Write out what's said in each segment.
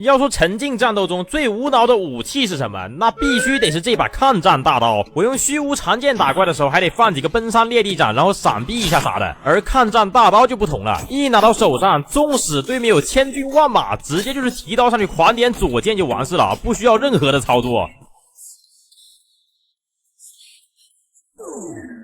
要說沉浸戰鬥中最無腦的武器是什麼？那必須得是這把抗戰大刀。我用虛無長劍打怪的時候，還得放幾個奔山裂地斬，然後閃避一下啥的。而抗戰大刀就不同了，一拿到手上，縱使對面有千軍萬馬，直接就是提刀上去狂點左鍵就完事了，不需要任何的操作。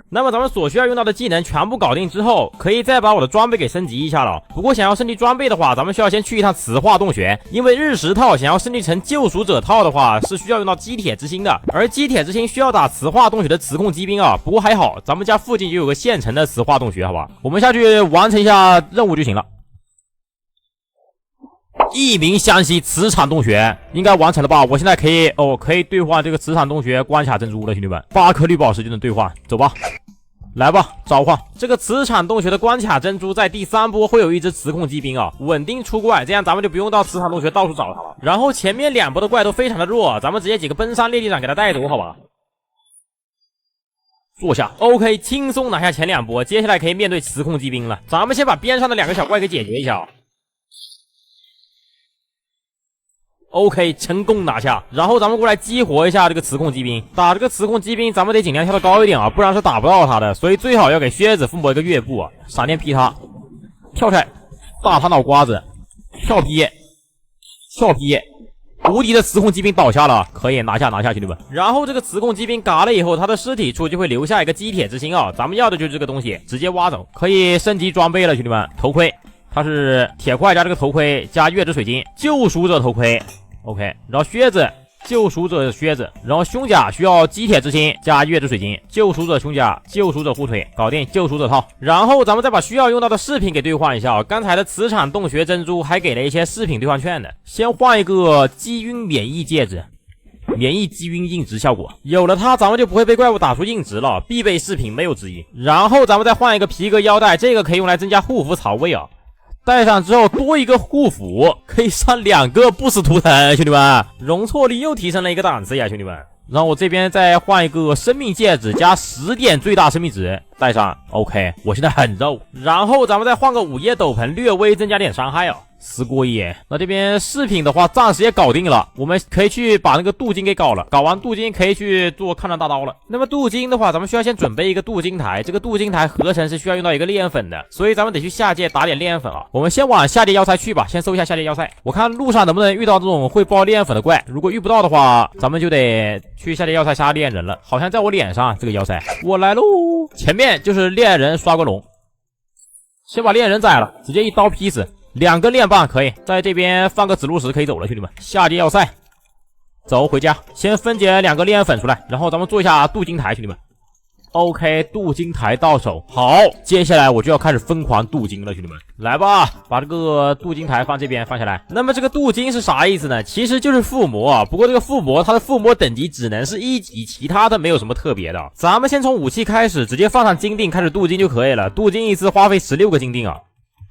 那麼咱們所需要用到的技能全部搞定之後，可以再把我的装備給升級一下了。不过想要升级裝備的话，咱們需要先去一趟磁化洞穴，因為日食套想要升级成救贖者套的话，是需要用到基鐵之心的，而基鐵之心需要打磁化洞穴的磁控機兵啊。不過還好，咱們家附近就有個现成的磁化洞穴，好吧，我們下去完成一下任務就行了。一鸣相惜磁场洞穴应該完成了吧？我现在可以可以兑換這個磁場洞穴關卡珍珠了，兄弟們，8顆綠寶石就能兌換，走吧。來吧，召喚這個磁場洞穴的關卡珍珠，在第3波會有一只磁控機兵啊，穩定出怪，這樣咱們就不用到磁場洞穴到處找它了。然後前面2波的怪都非常的弱，咱們直接幾個奔山裂地斬給他帶走，好吧？坐下 ，OK， 輕鬆拿下前2波，接下來可以面對磁控機兵了。咱們先把邊上的2個小怪給解決一下。OK， 成功拿下，然後咱們過來激活一下這個磁控機兵。打這個磁控機兵，咱們得盡量跳得高一點啊，不然是打不到他的。所以最好要給靴子附魔一個月步啊，閃電劈他，跳出來，大他腦瓜子，跳劈，无敵的磁控機兵倒下了，可以拿下，兄弟們。然後這個磁控機兵嘎了以後，他的屍體處就會留下一個基鐵之心啊，咱們要的就是這個東西，直接挖走，可以升級裝備了，兄弟們。頭盔，它是鐵塊加這個頭盔加月之水晶，救贖者頭盔。OK， 然后靴子，救贖者靴子，然後胸甲需要基鐵之心加月之水晶，救贖者胸甲，救贖者護腿，搞定救贖者套。然後咱們再把需要用到的飾品給兌換一下，剛才的磁場洞穴珍珠還給了一些飾品兌換券的。先換一個擊暈免疫戒指，免疫擊暈硬直效果，有了它咱們就不會被怪物打出硬直了，必備飾品沒有之一。然後咱們再換一個皮革腰帶，這個可以用來增加護符槽位啊。戴上之後多一個護符，可以上2個不死图騰，兄弟們，容錯率又提升了一個檔次呀，兄弟們。然後我這邊再換一個生命戒指，加10點最大生命值，戴上 OK， 我現在很肉。然後咱們再換個午夜斗篷，略微增加點傷害哦。死过夜。那這邊飾品的話暫時也搞定了，我們可以去把那個鍍金給搞了，搞完鍍金可以去做抗戰大刀了。那麼鍍金的話，咱們需要先準備一個鍍金台，這個鍍金台合成是需要用到一個烈焰粉的，所以咱們得去下界打點烈焰粉啊。我們先往下界要塞去吧，先搜一下下界要塞，我看路上能不能遇到這種會爆烈焰粉的怪，如果遇不到的話，咱們就得去下界要塞杀烈焰人了。好像在我臉上這個要塞，我來嘍，前面就是烈焰人刷关龍，先把烈焰人宰了，直接一刀劈死。2個煉棒可以，在這邊放個指路石可以走了，兄弟們。下界要塞，走回家，先分解2個烈焰粉出來，然後咱們做一下鍍金台，兄弟們。OK， 鍍金台到手，好，接下來我就要開始瘋狂鍍金了，兄弟們，來吧，把這個鍍金台放這邊放下來。那麼這個鍍金是啥意思呢？其實就是附魔啊，不過這個附魔它的附魔等級只能是1級，其他的沒有什麼特別的。咱們先從武器開始，直接放上金锭開始鍍金就可以了，鍍金一次花費16個金锭啊。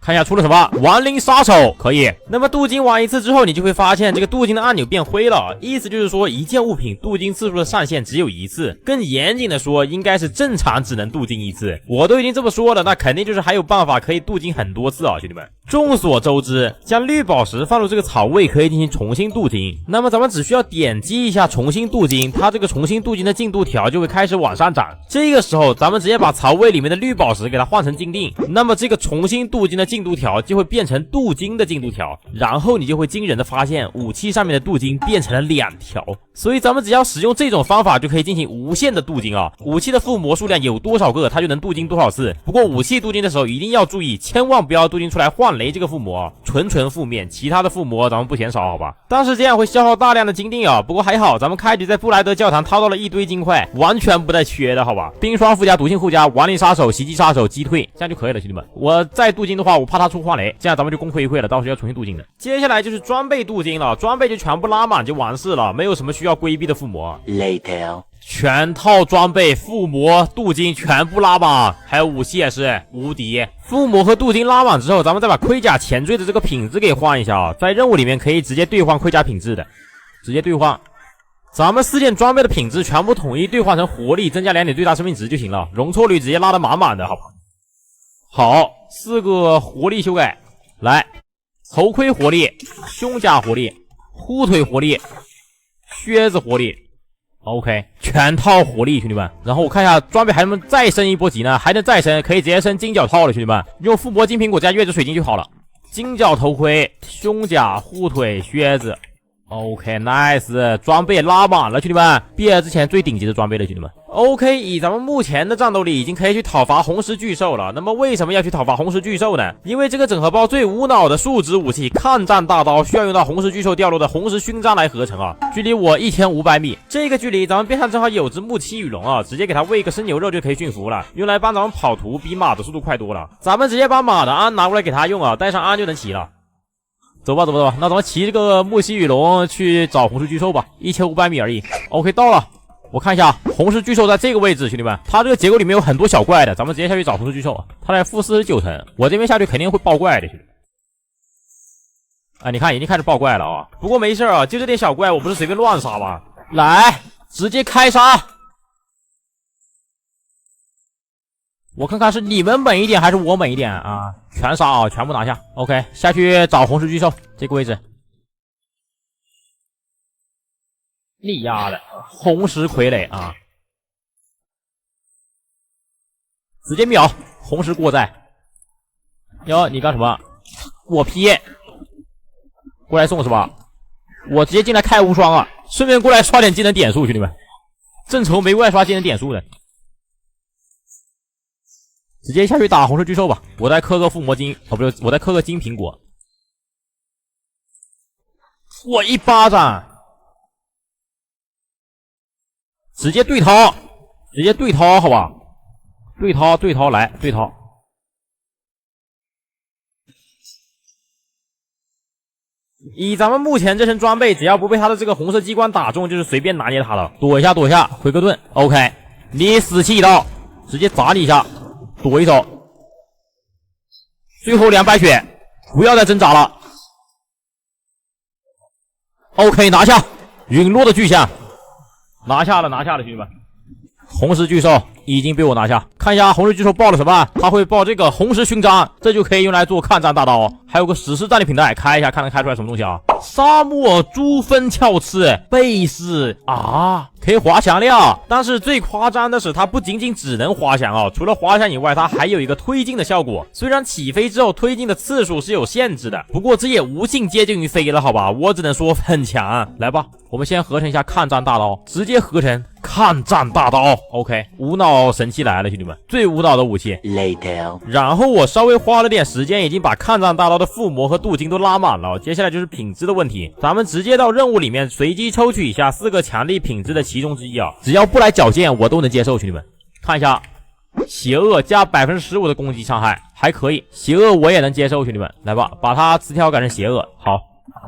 看一下出了什麼，亡靈殺手可以。那麼鍍金完一次之後，你就會發現這個鍍金的按鈕變灰了，意思就是說一件物品鍍金次數的上限只有1次，更嚴謹的說應該是正常只能鍍金1次。我都已經這麼說了，那肯定就是還有辦法可以鍍金很多次啊，兄弟們。眾所周知，將綠寶石放入這個槽位可以進行重新鍍金，那麼咱們只需要點擊一下重新鍍金，它這個重新鍍金的進度條就會開始往上漲。這個時候咱們直接把槽位裡面的綠寶石給它換成金锭，那麼這個重新鍍金的進度條就會變成鍍金的進度條，然後你就會驚人的發現武器上面的鍍金變成了2條。所以咱們只要使用這種方法就可以進行無限的鍍金啊！武器的附魔數量有多少個它就能鍍金多少次。不過武器鍍金的時候一定要注意，千萬不要鍍金出來幻雷这個附魔啊，纯負面，其他的附魔咱們不嫌少好吧？但是這樣會消耗大量的金锭啊，不過還好咱們開局在布萊德教堂掏到了一堆金塊，完全不帶缺的好吧？冰霜附加、毒性附加、亡靈殺手、襲擊殺手、擊退，這樣就可以了兄弟們。我再鍍金的話我怕他出幻雷，這樣咱們就功虧一簣了，到時候要重新鍍金的。接下來就是裝備鍍金了，装備就全部拉滿就完事了，沒有什麼需要規避的附魔。Later， 全套裝備附魔鍍金全部拉滿，還有武器也是無敵。附魔和鍍金拉滿之後，咱們再把盔甲前綴的這個品質給換一下啊，在任務裡面可以直接兌換盔甲品質的，直接兌換。咱們4件装備的品質全部統一兌換成活力，增加2點最大生命值就行了，容錯率直接拉得滿滿的，好吧？好，4個活力修改，來，頭盔活力，胸甲活力，护腿活力，靴子活力 ，OK， 全套活力，兄弟们。然后我看一下装备还能再升一波级呢，还能再升，可以直接升金角套了，兄弟们。用附魔金苹果加月之水晶就好了。金角头盔、胸甲、护腿、靴子。OK，nice， 装备拉满了，兄弟们，毕业之前最顶级的装備了，兄弟们。OK， 以咱們目前的戰鬥力，已經可以去討伐紅石巨獸了。那麼為什麼要去討伐紅石巨獸呢？因為這個整合包最無腦的數值武器抗戰大刀，需要用到紅石巨獸掉落的紅石勳章來合成啊。距離我1500米，這個距離咱們邊上正好有隻木漆羽龍啊，直接給它餵個生牛肉就可以馴服了，用來幫咱們跑圖，比馬的速度快多了。咱們直接把馬的鞍拿過來給它用啊，帶上鞍就能騎了。走吧，走吧，走吧，那咱們騎這個木漆羽龍去找紅石巨獸吧，1500米而已。OK， 到了，我看一下，紅石巨獸在這個位置，兄弟們，它這個結構裡面有很多小怪的，咱們直接下去找紅石巨獸。它在負49層，我這邊下去肯定會爆怪的，兄弟。啊，你看已經開始爆怪了啊，不過沒事啊，就這點小怪，我不是隨便亂殺吧？來，直接開殺。我看看是你們猛一點還是我猛一點啊？全殺啊，全部拿下。OK， 下去找紅石巨獸這個位置。你丫的，紅石傀儡啊！直接秒紅石過載。喲，你幹什麼？我劈！過來送是吧？我直接進來開無雙啊！順便過來刷點技能點數，兄弟們。正愁沒過來刷技能點數的。直接下去打紅石巨獸吧，我再磕個附魔金，哦不是，我再磕個金蘋果。我一巴掌，直接對掏，直接對掏，好吧？對掏，對掏，來對掏。以咱們目前這身裝備，只要不被他的這個紅色機關打中，就是隨便拿捏他了。躲一下，躲一下，回個盾。OK， 你死期一到，直接砸你一下。躲一手，最後200血，不要再掙扎了。OK， 拿下隕落的巨象，拿下了，兄弟們。紅石巨獸已經被我拿下。看一下紅石巨獸爆了什麼？他會爆這個紅石勳章，這就可以用來做抗戰大刀。還有個史詩戰利品帶，開一下看能開出來什麼東西啊？沙漠珠分鞘刺貝氏啊，可以滑翔了。但是最誇張的是，它不僅僅只能滑翔啊，除了滑翔以外，它還有一個推進的效果。雖然起飛之後推進的次數是有限制的，不過這也無性接近於飛了，好吧？我只能說很強。來吧，我們先合成一下抗戰大刀，直接合成抗戰大刀。OK， 無腦神器來了，兄弟們，最無腦的武器。Later。然後我稍微花了點時間，已經把抗戰大刀的附魔和鍍金都拉滿了。接下來就是品質的問題，咱們直接到任務裡面隨機抽取一下4個強力品質的其中之一啊，只要不來矯健我都能接受，兄弟們。看一下，邪惡加 15% 的攻擊傷害還可以，邪惡我也能接受，兄弟們。來吧，把它詞條改成邪惡，好。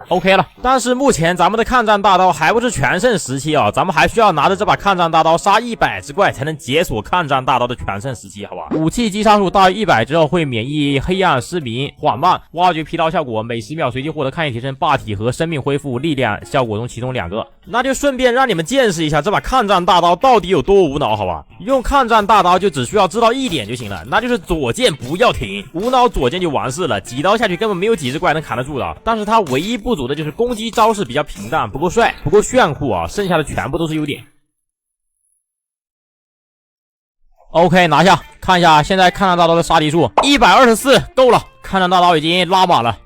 OK 了，但是目前咱們的抗戰大刀還不是全盛時期啊，咱們還需要拿着這把抗戰大刀殺100隻怪才能解鎖抗戰大刀的全盛時期，好吧？武器擊殺數大於100之後會免疫黑暗、失明、緩慢、挖掘疲勞效果，每10秒隨機獲得抗性提升、霸體和生命恢復力量效果中其中2個。那就順便讓你們見識一下這把抗戰大刀到底有多無腦，好吧？用抗戰大刀就只需要知道一點就行了，那就是左鍵不要停，無腦左鍵就完事了，幾刀下去根本沒有幾隻怪能砍得住的。但是它唯一不足的就是攻擊招式比較平淡，不夠帥，不夠炫酷啊，剩下的全部都是優點。OK， 拿下，看一下現在抗戰大刀的殺敵數124，夠了，抗戰大刀已經拉滿了。